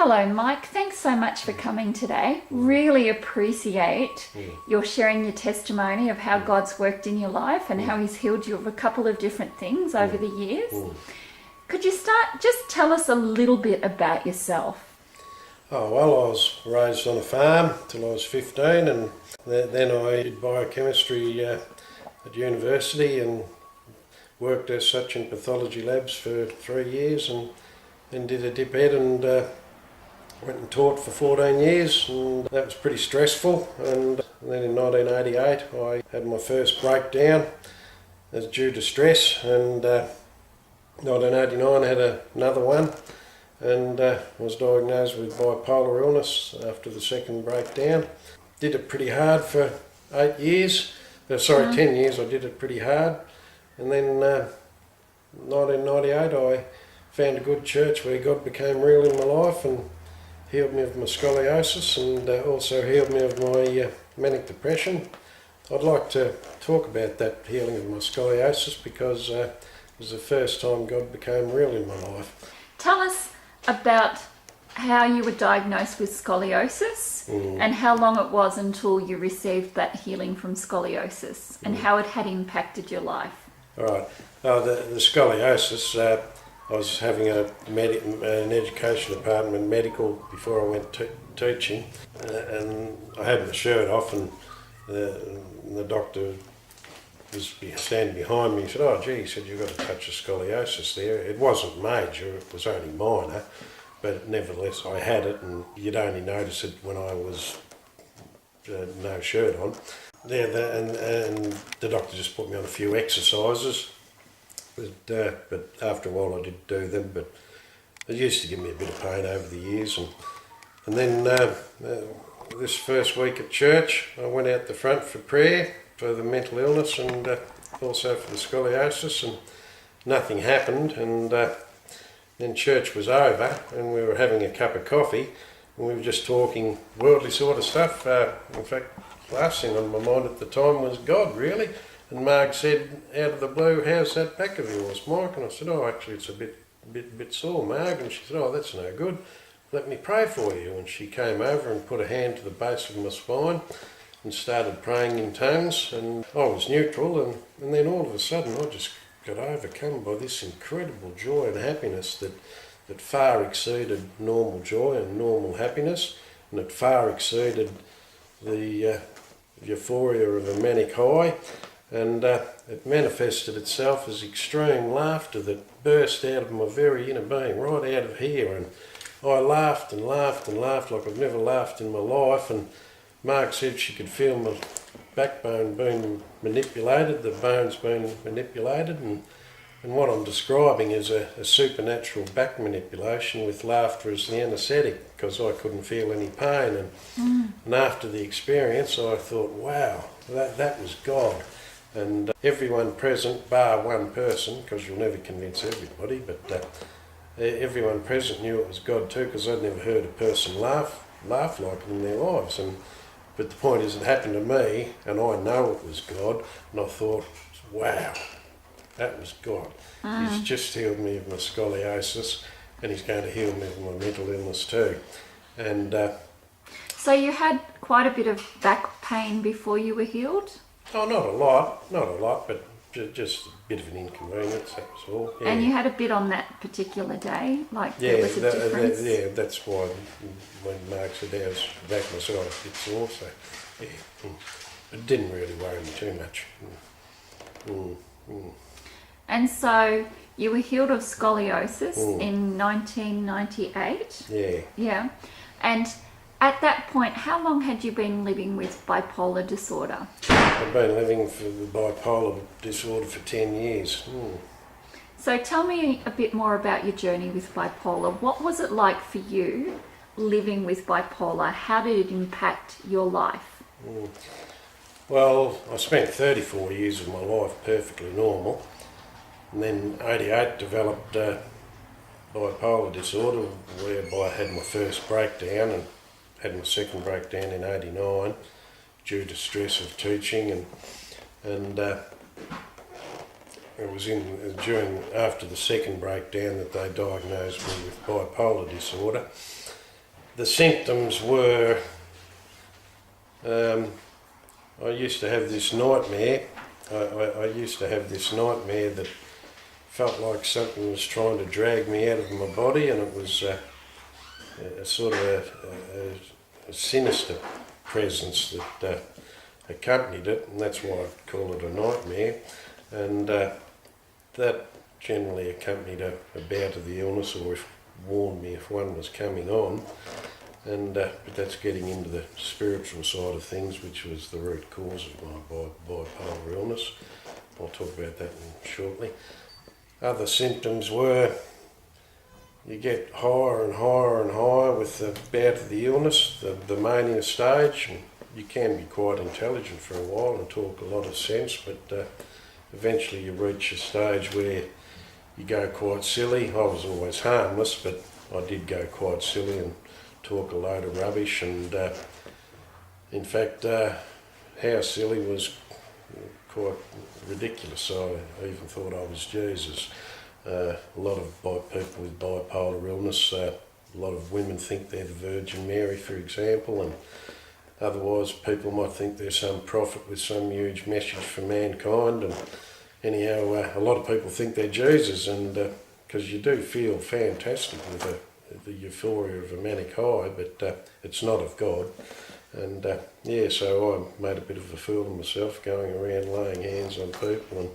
Hello, Mike. Thanks so much for coming today. Really appreciate your sharing your testimony of how God's worked in your life and how He's healed you of a couple of different things over the years. Could you just tell us a little bit about yourself? Oh, well, I was raised on a farm till I was 15, and then I did biochemistry at university and worked as such in pathology labs for 3 years, and then did a dip ed and went and taught for 14 years, and that was pretty stressful. And then in 1988 I had my first breakdown as due to stress, and 1989 I had another one, and was diagnosed with bipolar illness after the second breakdown. Did it pretty hard for 10 years I did it pretty hard. And then 1998 I found a good church where God became real in my life and healed me of my scoliosis, and also healed me of my manic depression. I'd like to talk about that healing of my scoliosis because it was the first time God became real in my life. Tell us about how you were diagnosed with scoliosis and how long it was until you received that healing from scoliosis and how it had impacted your life. All right. The scoliosis, I was having an education department medical before I went teaching, and I had my shirt off, and the doctor was standing behind me and said, "Oh gee," he said, "you've got a touch of scoliosis there." It wasn't major, it was only minor, but nevertheless I had it, and you'd only notice it when I was no shirt on. Yeah, and the doctor just put me on a few exercises, but after a while I did do them, but it used to give me a bit of pain over the years. And then this first week at church I went out the front for prayer for the mental illness and also for the scoliosis, and nothing happened. And then church was over and we were having a cup of coffee and we were just talking worldly sort of stuff. In fact, the last thing on my mind at the time was God, really. And Marg said, out of the blue, "How's that back of yours, Mike?" And I said, "Oh, actually it's a bit sore, Marg." And she said, "Oh, that's no good. Let me pray for you." And she came over and put a hand to the base of my spine and started praying in tongues, and I was neutral, and then all of a sudden I just got overcome by this incredible joy and happiness that far exceeded normal joy and normal happiness, and it far exceeded the euphoria of a manic high, and it manifested itself as extreme laughter that burst out of my very inner being, right out of here, and I laughed and laughed and laughed like I've never laughed in my life. And Mark said she could feel my backbone being manipulated, the bones being manipulated, and what I'm describing is a supernatural back manipulation with laughter as the anaesthetic, because I couldn't feel any pain. And after the experience I thought, wow, that was God. And everyone present, bar one person, because you'll never convince everybody, but everyone present knew it was God too, because I'd never heard a person laugh like it in their lives. But the point is, it happened to me, and I know it was God, and I thought, wow, that was God. He's just healed me of my scoliosis, and He's going to heal me of my mental illness too. And So you had quite a bit of back pain before you were healed? Oh, not a lot, but just a bit of an inconvenience, that was all. Yeah. And you had a bit on that particular day? Like there was a difference? Yeah, that's why when Mark said how's back myself, a bit sore, so yeah. It didn't really worry me too much. And so you were healed of scoliosis in 1998? Yeah. Yeah. And at that point, how long had you been living with bipolar disorder? I've been living for the bipolar disorder for 10 years. So tell me a bit more about your journey with bipolar. What was it like for you living with bipolar? How did it impact your life? Well, I spent 34 years of my life perfectly normal, and then 88 developed bipolar disorder, whereby I had my first breakdown and had my second breakdown in 89 due to stress of teaching, and it was after the second breakdown that they diagnosed me with bipolar disorder. the symptoms were, I used to have this nightmare. I used to have this nightmare that felt like something was trying to drag me out of my body, and it was a sort of a sinister presence that accompanied it, and that's why I call it a nightmare. And that generally accompanied a bout of the illness, or warned me if one was coming on. And but that's getting into the spiritual side of things, which was the root cause of my bipolar illness. I'll talk about that shortly. Other symptoms were you get higher and higher and higher with the bout of the illness, the mania stage. And you can be quite intelligent for a while and talk a lot of sense, but eventually you reach a stage where you go quite silly. I was always harmless, but I did go quite silly and talk a load of rubbish, and in fact how silly was quite ridiculous. I even thought I was Jesus. A lot of people with bipolar illness, a lot of women think they're the Virgin Mary, for example, and otherwise people might think they're some prophet with some huge message for mankind. And anyhow, a lot of people think they're Jesus, and because you do feel fantastic with the euphoria of a manic high, but it's not of God. And yeah, so I made a bit of a fool of myself going around laying hands on people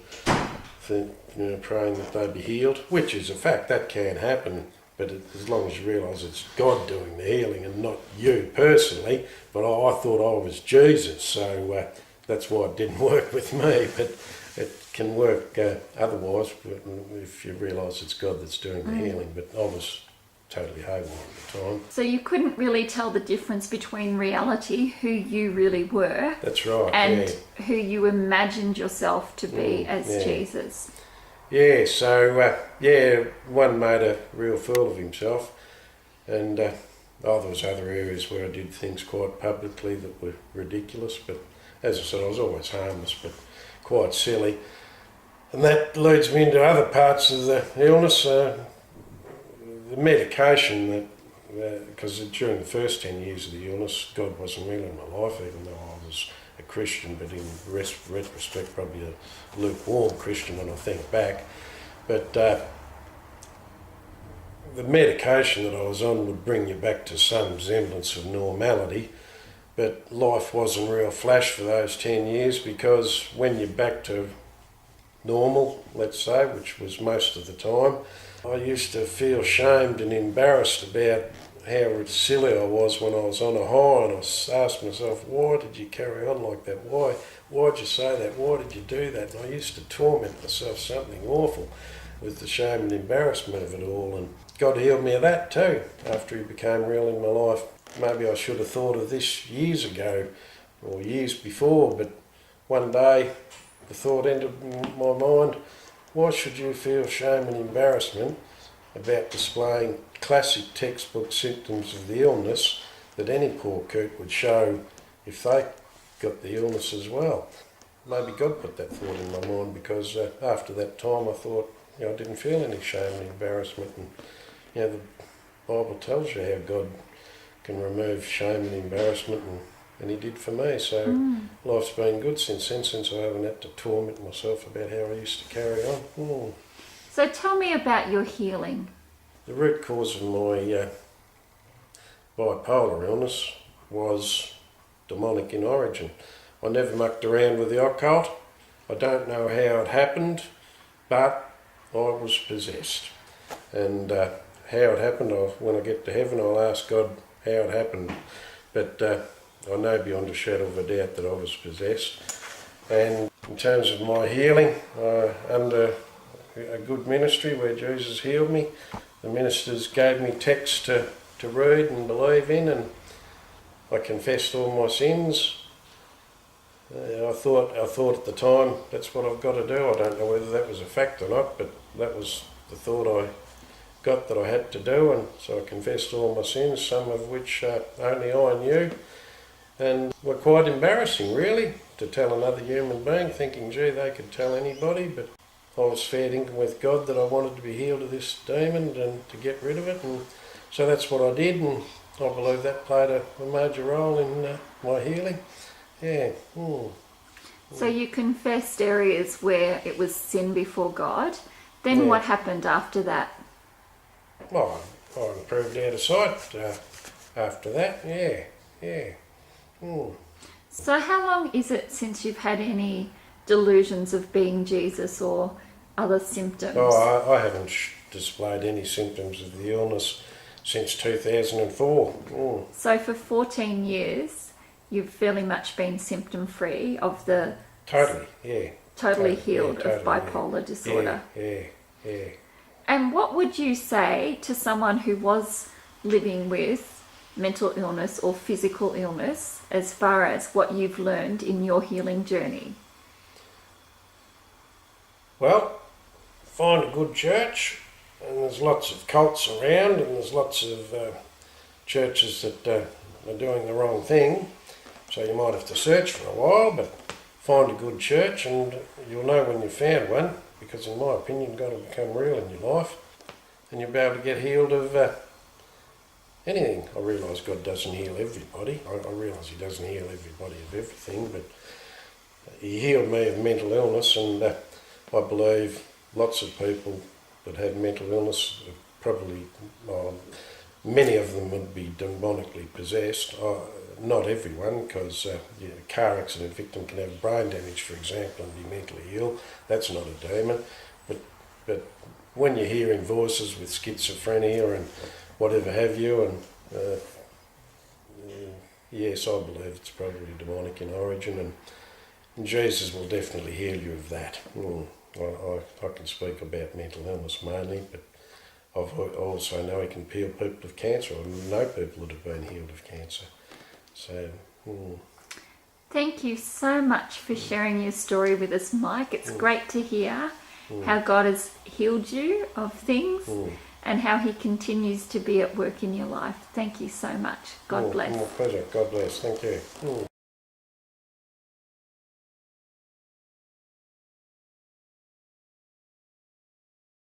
and praying that they'd be healed, which is a fact, that can happen, but as long as you realise it's God doing the healing and not you personally. But I thought I was Jesus, so that's why it didn't work with me, but it can work otherwise if you realise it's God that's doing the healing. But I was totally hopeful at the time. So you couldn't really tell the difference between reality, who you really were, that's right, and who you imagined yourself to be as Jesus. Yeah, so one made a real fool of himself, and there was other areas where I did things quite publicly that were ridiculous, but as I said, I was always harmless, but quite silly. And that leads me into other parts of the illness. The medication that, because during the first 10 years of the illness, God wasn't really in my life, even though I was a Christian, but in retrospect, probably a lukewarm Christian when I think back. But the medication that I was on would bring you back to some semblance of normality, but life wasn't real flash for those 10 years, because when you're back to normal, let's say, which was most of the time, I used to feel shamed and embarrassed about how silly I was when I was on a high, and I asked myself, why did you carry on like that? Why'd you say that? Why did you do that? And I used to torment myself something awful with the shame and embarrassment of it all, and God healed me of that too after He became real in my life. Maybe I should have thought of this years ago or years before, but one day the thought entered my mind, why should you feel shame and embarrassment about displaying classic textbook symptoms of the illness that any poor coot would show if they got the illness as well? Maybe God put that thought in my mind, because after that time I thought, I didn't feel any shame and embarrassment, and the Bible tells you how God can remove shame and embarrassment, and He did for me. So life's been good since then, since I haven't had to torment myself about how I used to carry on. So tell me about your healing. The root cause of my bipolar illness was demonic in origin. I never mucked around with the occult. I don't know how it happened, but I was possessed. And how it happened, when I get to heaven, I'll ask God how it happened. But I know beyond a shadow of a doubt that I was possessed. And in terms of my healing, under a good ministry where Jesus healed me, the ministers gave me texts to read and believe in, and I confessed all my sins. I thought at the time, that's what I've got to do. I don't know whether that was a fact or not, but that was the thought I got that I had to do, and so I confessed all my sins, some of which only I knew, and were quite embarrassing really to tell another human being, thinking, gee, they could tell anybody, but I was fair dinkum with God that I wanted to be healed of this demon and to get rid of it, and so that's what I did. And I believe that played a major role in my healing. Yeah. So you confessed areas where it was sin before God. Then Yeah. what happened after that? Well, I improved out of sight after that. Yeah. So how long is it since you've had any delusions of being Jesus or other symptoms? Oh, I haven't displayed any symptoms of the illness since 2004. So for 14 years, you've fairly much been symptom-free of the... Totally, yeah. Totally healed totally, of bipolar disorder. Yeah. And what would you say to someone who was living with mental illness or physical illness as far as what you've learned in your healing journey? Well, find a good church, and there's lots of cults around, and there's lots of churches that are doing the wrong thing, so you might have to search for a while, but find a good church and you'll know when you've found one, because in my opinion God will become real in your life and you'll be able to get healed of anything. I realise God doesn't heal everybody. I realise he doesn't heal everybody of everything, but he healed me of mental illness, and I believe lots of people that have mental illness probably, many of them would be demonically possessed. Not everyone, because a car accident victim can have brain damage, for example, and be mentally ill. That's not a demon. But when you're hearing voices with schizophrenia and whatever have you, and yes, I believe it's probably demonic in origin, and Jesus will definitely heal you of that. I can speak about mental illness mainly, but I also know he can heal people of cancer. I know people that have been healed of cancer. So, Thank you so much for sharing your story with us, Mike. It's great to hear how God has healed you of things and how he continues to be at work in your life. Thank you so much. God bless. My pleasure. God bless. Thank you.